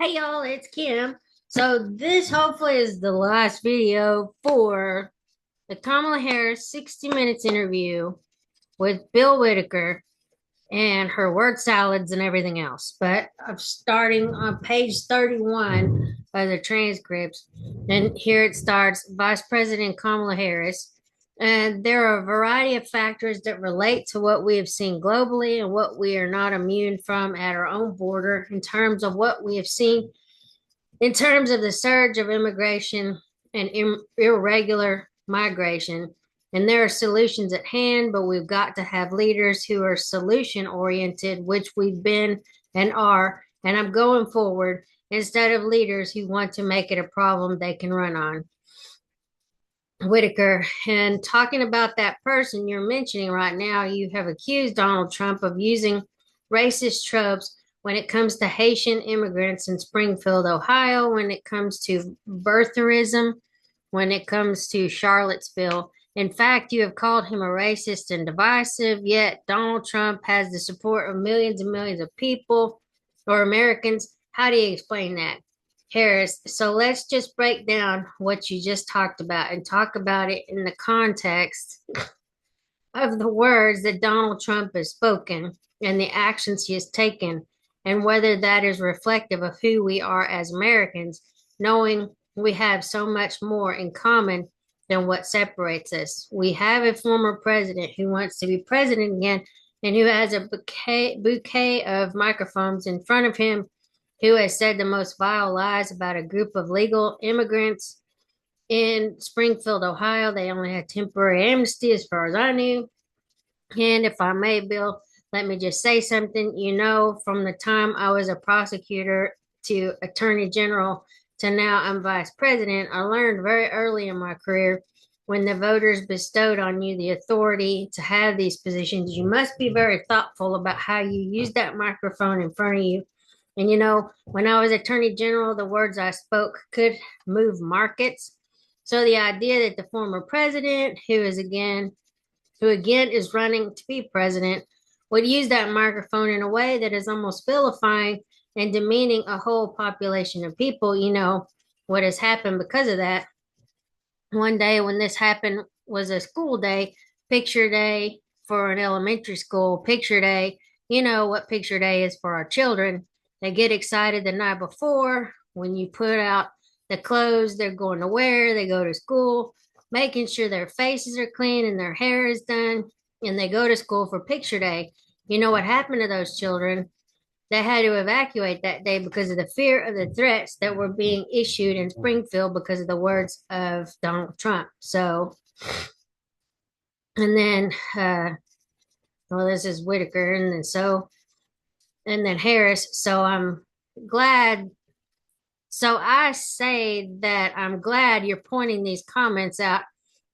Hey y'all, it's Kim. So this hopefully is the last video for the Kamala Harris 60 Minutes interview with Bill Whitaker and her word salads and everything else. But I'm starting on page 31 of the transcripts, and here it starts Vice President Kamala Harris. And there are a variety of factors that relate to what we have seen globally and what we are not immune from at our own border in terms of what we have seen in terms of the surge of immigration and irregular migration. And there are solutions at hand, but we've got to have leaders who are solution oriented, which we've been and are. And I'm going forward instead of leaders who want to make it a problem they can run on. Whitaker, and talking about that person you're mentioning right now, you have accused Donald Trump of using racist tropes when it comes to Haitian immigrants in Springfield, Ohio, when it comes to birtherism, when it comes to Charlottesville. In fact, you have called him a racist and divisive, yet Donald Trump has the support of millions and millions of people or Americans. How do you explain that? Harris, so let's just break down what you just talked about and talk about it in the context of the words that Donald Trump has spoken and the actions he has taken, and whether that is reflective of who we are as Americans, knowing we have so much more in common than what separates us. We have a former president who wants to be president again and who has a bouquet of microphones in front of him, who has said the most vile lies about a group of legal immigrants in Springfield, Ohio. They only had temporary amnesty, as far as I knew. And if I may, Bill, let me just say something. You know, from the time I was a prosecutor to attorney general to now I'm vice president, I learned very early in my career when the voters bestowed on you the authority to have these positions, you must be very thoughtful about how you use that microphone in front of you. And you know, when I was attorney general, the words I spoke could move markets. So the idea that the former president, who again is running to be president, would use that microphone in a way that is almost vilifying and demeaning a whole population of people. You know, what has happened because of that. One day when this happened was a school day, picture day for an elementary school, picture day. You know what picture day is for our children. They get excited the night before when you put out the clothes they're going to wear, they go to school making sure their faces are clean and their hair is done, and they go to school for picture day. You know what happened to those children? They had to evacuate that day because of the fear of the threats that were being issued in Springfield because of the words of Donald Trump. So, and then, well, this is Whitaker, and then Harris. So I'm glad. So I say that I'm glad you're pointing these comments out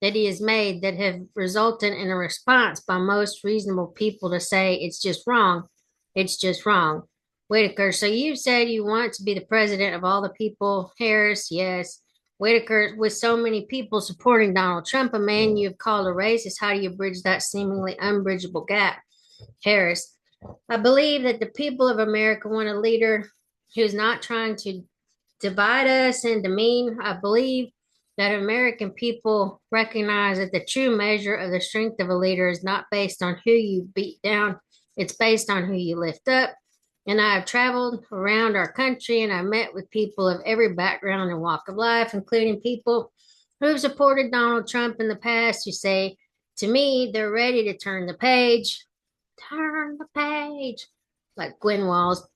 that he has made that have resulted in a response by most reasonable people to say it's just wrong. It's just wrong. Whitaker, so you said you want to be the president of all the people. Harris, yes. Whitaker, with so many people supporting Donald Trump, a man you've called a racist, how do you bridge that seemingly unbridgeable gap? Harris, I believe that the people of America want a leader who's not trying to divide us and demean. I believe that American people recognize that the true measure of the strength of a leader is not based on who you beat down, it's based on who you lift up. And I have traveled around our country and I met with people of every background and walk of life, including people who've supported Donald Trump in the past who say, to me, they're ready to turn the page. Turn the page, like Gwen Walls.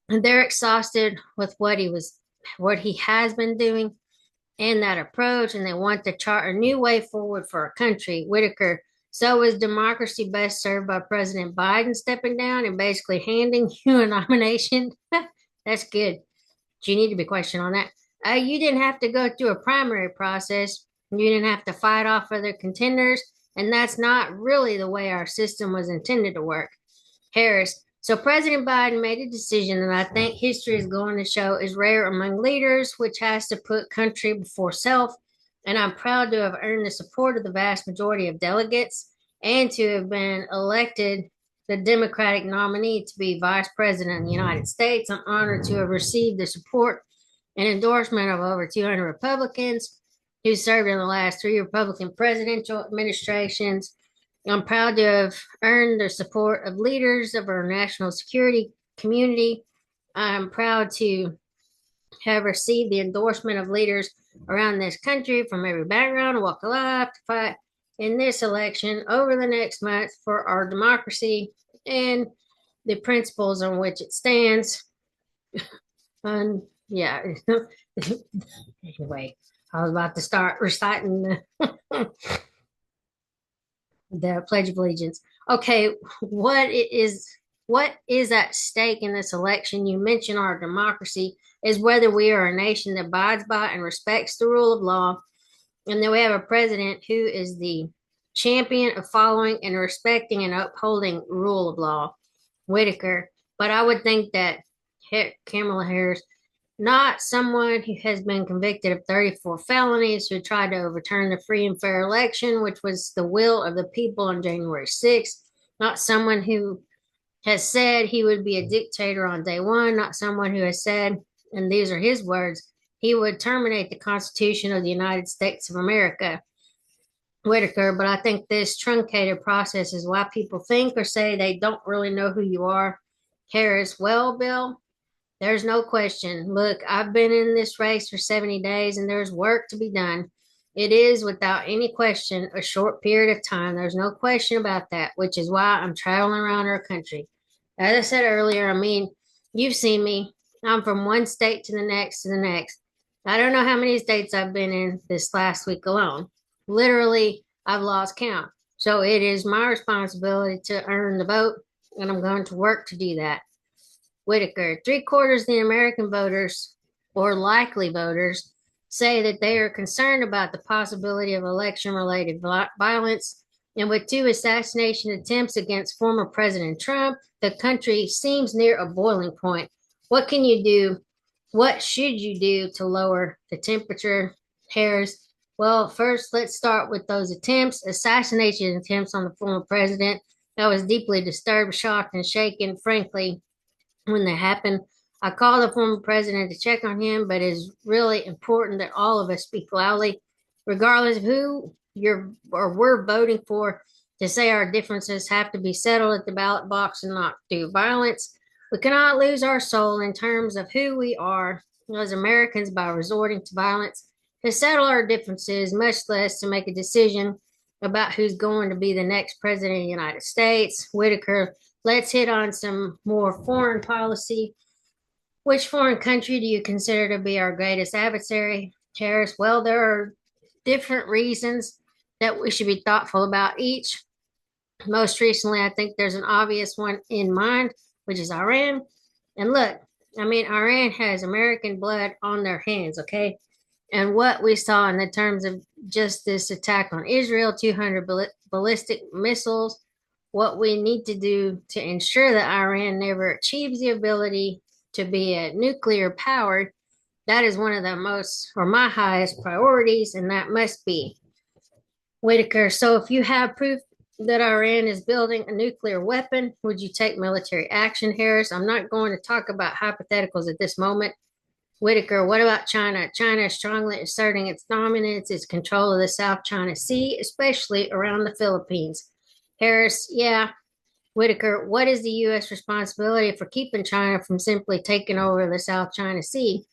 And they're exhausted with what he has been doing and that approach, and they want to chart a new way forward for our country. Whitaker, so is democracy best served by President Biden stepping down and basically handing you a nomination? That's good. You need to be questioned on that. You didn't have to go through a primary process. You didn't have to fight off other contenders, and that's not really the way our system was intended to work. Harris, so President Biden made a decision that I think history is going to show is rare among leaders, which has to put country before self. And I'm proud to have earned the support of the vast majority of delegates and to have been elected the Democratic nominee to be Vice President of the United States. I'm honored to have received the support and endorsement of over 200 Republicans who served in the last three Republican presidential administrations. I'm proud to have earned the support of leaders of our national security community. I'm proud to have received the endorsement of leaders around this country from every background and walk of life to fight in this election over the next month for our democracy and the principles on which it stands. And yeah, anyway, I was about to start reciting the Pledge of Allegiance. Okay, what is at stake in this election? You mentioned our democracy is whether we are a nation that abides by and respects the rule of law, and then we have a president who is the champion of following and respecting and upholding rule of law, Whitaker. But I would think that Kamala Harris, not someone who has been convicted of 34 felonies, who tried to overturn the free and fair election, which was the will of the people on January 6th, not someone who has said he would be a dictator on day one, not someone who has said, and these are his words, he would terminate the Constitution of the United States of America, Whitaker. But I think this truncated process is why people think or say they don't really know who you are, Harris. Well, Bill, there's no question. Look, I've been in this race for 70 days and there's work to be done. It is without any question a short period of time. There's no question about that, which is why I'm traveling around our country. As I said earlier, I mean, you've seen me. I'm from one state to the next to the next. I don't know how many states I've been in this last week alone. Literally, I've lost count. So it is my responsibility to earn the vote, and I'm going to work to do that. Whitaker, 3/4 of the American voters, or likely voters, say that they are concerned about the possibility of election-related violence. And with 2 assassination attempts against former President Trump, the country seems near a boiling point. What can you do? What should you do to lower the temperature, Harris? Well, first, let's start with those assassination attempts on the former president. I was deeply disturbed, shocked, and shaken, frankly, when they happened. I called the former president to check on him, but it's really important that all of us speak loudly, regardless of who we're voting for, to say our differences have to be settled at the ballot box and not through violence. We cannot lose our soul in terms of who we are as Americans by resorting to violence to settle our differences, much less to make a decision about who's going to be the next president of the United States. Whitaker, let's hit on some more foreign policy. Which foreign country do you consider to be our greatest adversary, Harris? Well, there are different reasons that we should be thoughtful about each. Most recently, I think there's an obvious one in mind, which is Iran. And look, I mean, Iran has American blood on their hands, okay? And what we saw in the terms of just this attack on Israel, 200 ballistic missiles, what we need to do to ensure that Iran never achieves the ability to be a nuclear power, that is one of the most, or my highest priorities, and that must be. Whitaker, so if you have proof that Iran is building a nuclear weapon, would you take military action, Harris? I'm not going to talk about hypotheticals at this moment. Whitaker, what about China? China is strongly asserting its dominance, its control of the South China Sea, especially around the Philippines. Harris, yeah. Whitaker, what is the U.S. responsibility for keeping China from simply taking over the South China Sea?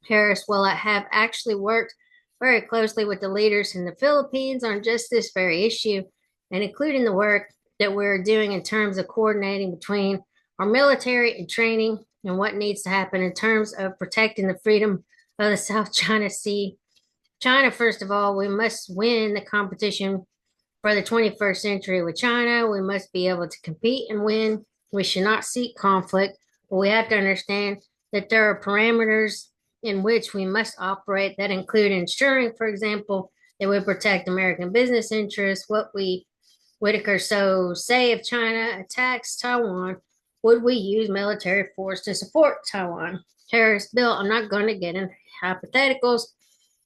Harris, well, I have actually worked very closely with the leaders in the Philippines on just this very issue, and including the work that we're doing in terms of coordinating between our military and training and what needs to happen in terms of protecting the freedom of the South China Sea. China, first of all, we must win the competition for the 21st century with China. We must be able to compete and win. We should not seek conflict, but we have to understand that there are parameters in which we must operate that include ensuring, for example, that we protect American business interests. Whitaker, so say if China attacks Taiwan, would we use military force to support Taiwan? Harris, Bill, I'm not going to get in hypotheticals,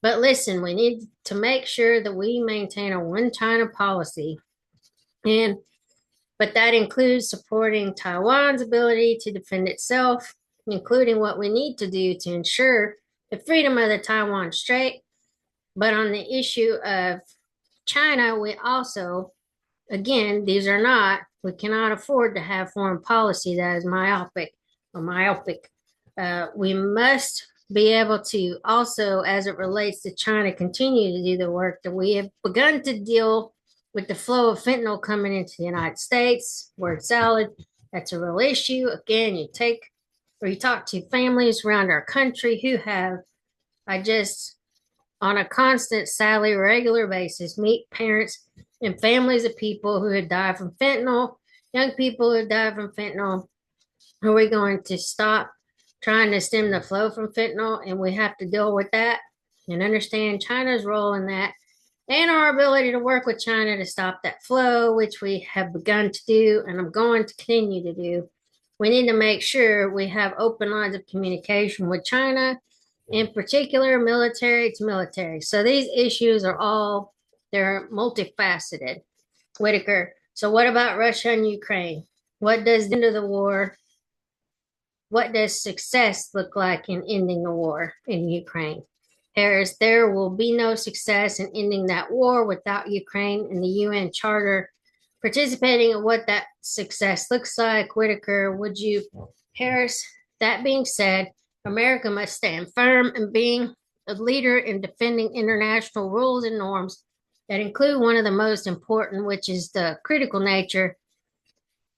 but listen, we need to make sure that we maintain a one China policy. And But that includes supporting Taiwan's ability to defend itself, including what we need to do to ensure the freedom of the Taiwan Strait. But on the issue of China, we also, again, we cannot afford to have foreign policy that is myopic or myopic. We must be able to also, as it relates to China, continue to do the work that we have begun to deal with the flow of fentanyl coming into the United States, word salad. That's a real issue. Again, you talk to families around our country who have, on a constant, sadly, regular basis, meet parents and families of people who have died from fentanyl, young people who have died from fentanyl. Are we going to stop trying to stem the flow from fentanyl? And we have to deal with that and understand China's role in that and our ability to work with China to stop that flow, which we have begun to do and I'm going to continue to do. We need to make sure we have open lines of communication with China, in particular military to military. So these issues they're multifaceted. Whitaker, so what about Russia and Ukraine? What does the end of the war, what does success look like in ending the war in Ukraine? Harris, there will be no success in ending that war without Ukraine and the UN Charter participating in what that success looks like. Whitaker, would you, Harris, that being said, America must stand firm in being a leader in defending international rules and norms that include one of the most important, which is the critical nature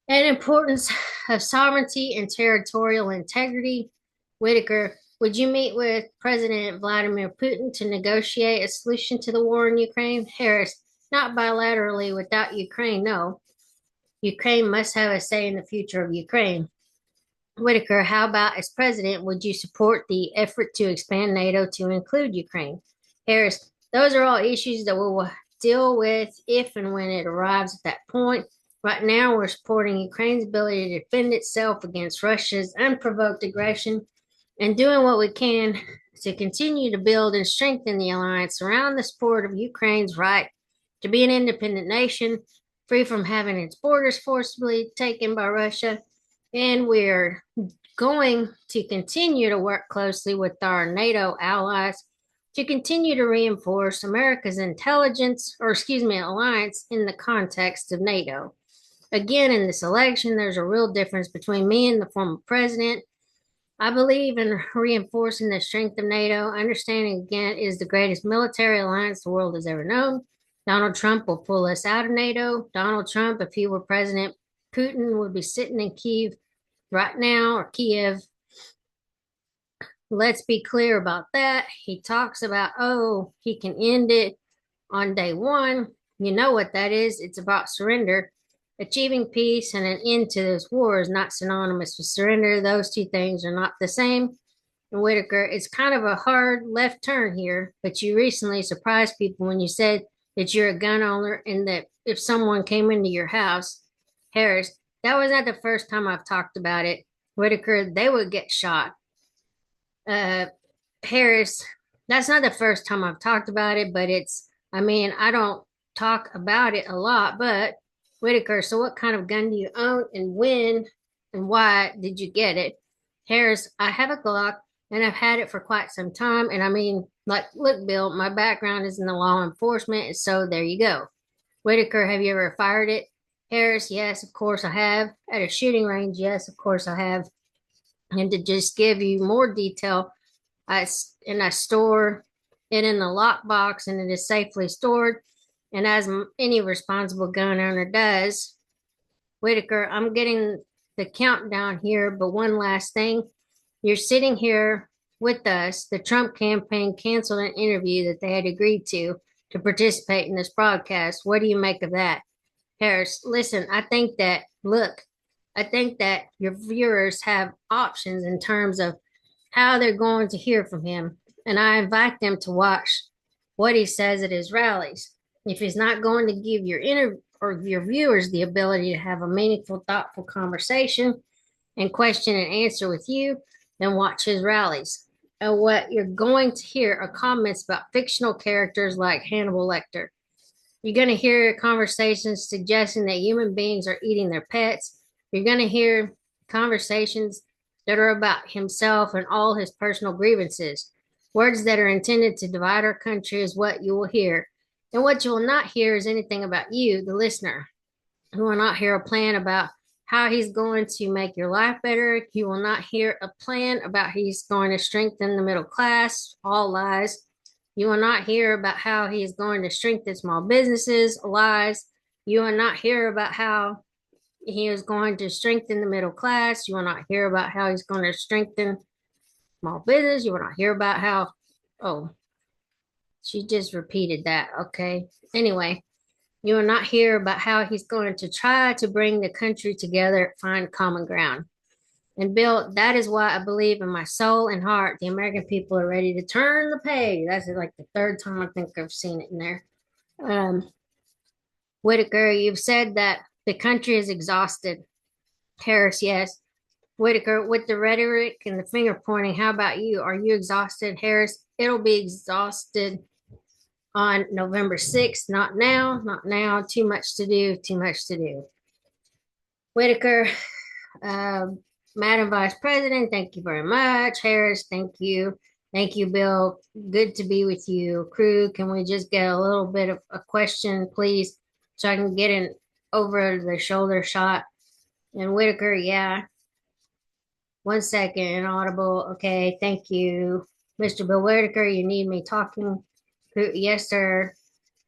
and importance of sovereignty and territorial integrity. Whitaker, would you meet with President Vladimir Putin to negotiate a solution to the war in Ukraine? Harris, not bilaterally without Ukraine, no. Ukraine must have a say in the future of Ukraine. Whitaker, how about as president, would you support the effort to expand NATO to include Ukraine? Harris, those are all issues that we will deal with if and when it arrives at that point. Right now, we're supporting Ukraine's ability to defend itself against Russia's unprovoked aggression and doing what we can to continue to build and strengthen the alliance around the support of Ukraine's right to be an independent nation, free from having its borders forcibly taken by Russia. And we're going to continue to work closely with our NATO allies to continue to reinforce America's alliance in the context of NATO. Again, in this election, there's a real difference between me and the former president. I believe in reinforcing the strength of NATO. Understanding, again, is the greatest military alliance the world has ever known. Donald Trump will pull us out of NATO. Donald Trump, if he were president, Putin would be sitting in Kiev right now, or Kiev. Let's be clear about that. He talks about, he can end it on day one. You know what that is. It's about surrender. Achieving peace and an end to this war is not synonymous with surrender. Those two things are not the same. And Whitaker, it's kind of a hard left turn here, but you recently surprised people when you said that you're a gun owner and that if someone came into your house, Harris, that was not the first time I've talked about it. Whitaker, they would get shot. Harris, that's not the first time I've talked about it, but I don't talk about it a lot, but Whitaker, so what kind of gun do you own and when and why did you get it? Harris, I have a Glock and I've had it for quite some time. And look, Bill, my background is in the law enforcement. And so there you go. Whitaker, have you ever fired it? Harris, yes, of course I have. At a shooting range, yes, of course I have. And to just give you more detail, I store it in the lockbox and it is safely stored. And as any responsible gun owner does, Whitaker, I'm getting the countdown here, but one last thing. You're sitting here with us. The Trump campaign canceled an interview that they had agreed to participate in this broadcast. What do you make of that? Harris, listen, I think that your viewers have options in terms of how they're going to hear from him. And I invite them to watch what he says at his rallies. If he's not going to give your viewers the ability to have a meaningful, thoughtful conversation and question and answer with you, then watch his rallies. And what you're going to hear are comments about fictional characters like Hannibal Lecter. You're going to hear conversations suggesting that human beings are eating their pets. You're going to hear conversations that are about himself and all his personal grievances. Words that are intended to divide our country is what you will hear. And what you will not hear is anything about you, the listener. You will not hear a plan about how he's going to make your life better. You will not hear a plan about how he's going to strengthen the middle class. All lies. You will not hear about how he is going to strengthen small businesses. Lies. You will not hear about how he is going to strengthen the middle class. You will not hear about how he's going to strengthen small business. You will not hear about how, oh, she just repeated that. Okay. Anyway, you will not hear about how he's going to try to bring the country together, find common ground. And Bill, that is why I believe in my soul and heart the American people are ready to turn the page. That's like the third time I think I've seen it in there. Um, Whitaker, you've said that the country is exhausted. Harris, yes. Whitaker, with the rhetoric and the finger pointing, how about you? Are you exhausted? Harris, it'll be exhausted on November 6th. Not now, not now. Too much to do, too much to do. Whitaker, uh, Madam Vice President, thank you very much. Harris, thank you. Thank you, Bill. Good to be with you. Crew, can we just get a little bit of a question, please, so I can get an over the shoulder shot? And Whitaker, yeah. 1 second, inaudible. Okay, thank you. Mr. Bill Whitaker, you need me talking? Yes, sir.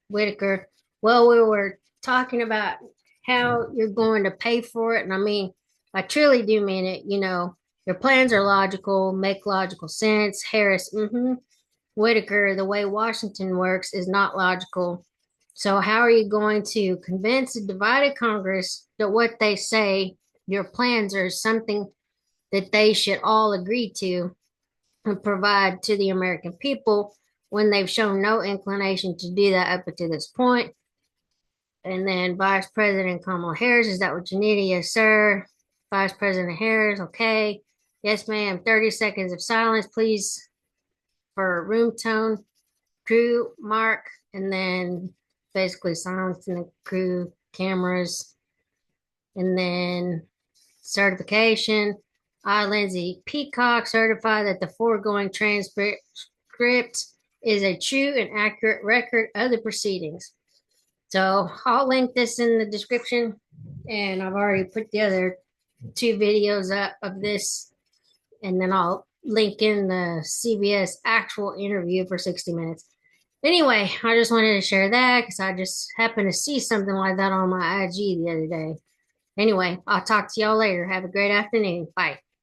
Whitaker. Well, we were talking about how you're going to pay for it. And I mean, I truly do mean it. You know, your plans are logical, make logical sense. Harris, Whitaker, the way Washington works is not logical. So, how are you going to convince a divided Congress that what they say, your plans are something that they should all agree to and provide to the American people when they've shown no inclination to do that up to this point? And then Vice President Kamala Harris, is that what you needed? Yes, sir. Vice President Harris, okay. Yes, ma'am. 30 seconds of silence, please, for room tone. Crew, Mark, and then basically silence in the crew, cameras, and then certification. I, Lindsay Peacock, certify that the foregoing transcript is a true and accurate record of the proceedings. So I'll link this in the description, and I've already put the other two videos up of this, and then I'll link in the CBS actual interview for 60 minutes. Anyway, I just wanted to share that because I just happened to see something like that on my IG the other day. Anyway, I'll talk to y'all later. Have a great afternoon. Bye.